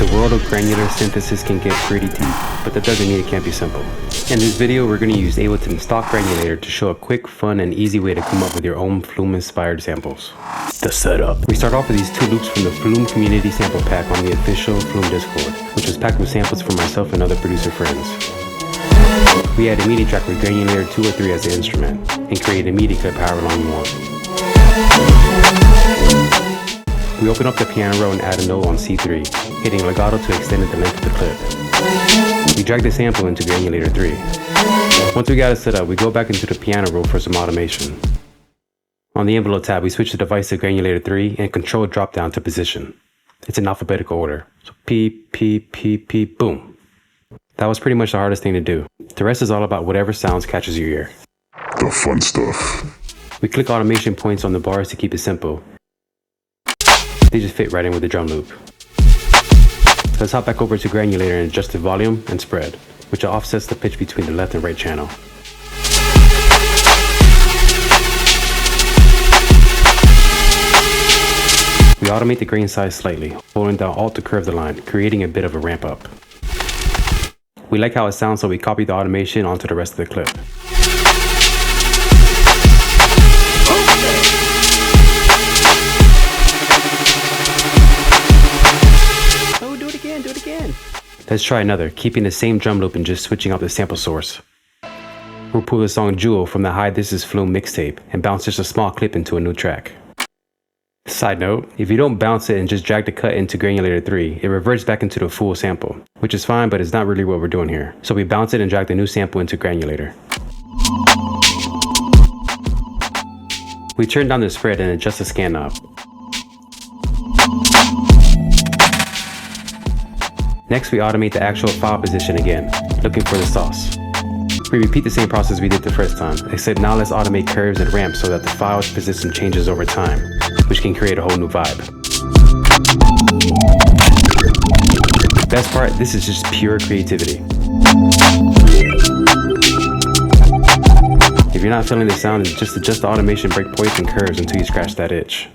The world of granular synthesis can get pretty deep, but that doesn't mean it can't be simple. In this video, we're going to use Ableton stock Granulator to show a quick, fun, and easy way to come up with your own Flume-inspired samples. The setup. We start off with these 2 loops from the Flume Community Sample Pack on the official Flume Discord, which was packed with samples for myself and other producer friends. We add a MIDI track with Granulator 2 or 3 as the instrument, and create a MIDI clip however long you want. We open up the piano roll and add a note on C3, hitting legato to extend the length of the clip. We drag the sample into Granulator 3. Once we got it set up, we go back into the piano roll for some automation. On the envelope tab, we switch the device to Granulator 3 and control drop down to position. It's in alphabetical order. So P, P, P, P, boom. That was pretty much the hardest thing to do. The rest is all about whatever sounds catches your ear. The fun stuff. We click automation points on the bars to keep it simple. They just fit right in with the drum loop. Let's hop back over to Granulator and adjust the volume and spread, which offsets the pitch between the left and right channel. We automate the grain size slightly, holding down Alt to curve the line, creating a bit of a ramp up. We like how it sounds, so we copy the automation onto the rest of the clip. Let's try another, keeping the same drum loop and just switching up the sample source. We'll pull the song Jewel from the Hi This Is Flume mixtape and bounce just a small clip into a new track. Side note, if you don't bounce it and just drag the cut into Granulator 3, it reverts back into the full sample, which is fine, but it's not really what we're doing here. So we bounce it and drag the new sample into Granulator. We turn down the spread and adjust the scan knob. Next, we automate the actual file position again, looking for the sauce. We repeat the same process we did the first time, except now let's automate curves and ramps so that the file's position changes over time, which can create a whole new vibe. Best part, this is just pure creativity. If you're not feeling the sound, just adjust the automation breakpoints and curves until you scratch that itch.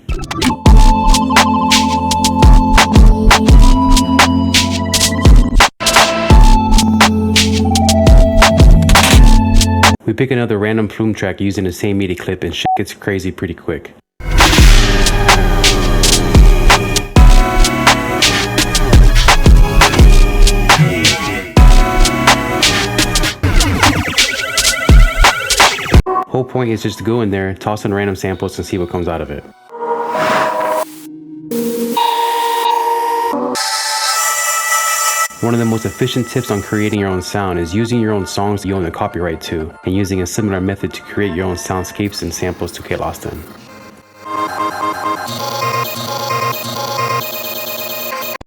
We pick another random Flume track using the same MIDI clip and shit gets crazy pretty quick. Whole point is just to go in there, toss in random samples and see what comes out of it. One of the most efficient tips on creating your own sound is using your own songs you own the copyright to, and using a similar method to create your own soundscapes and samples to get lost in.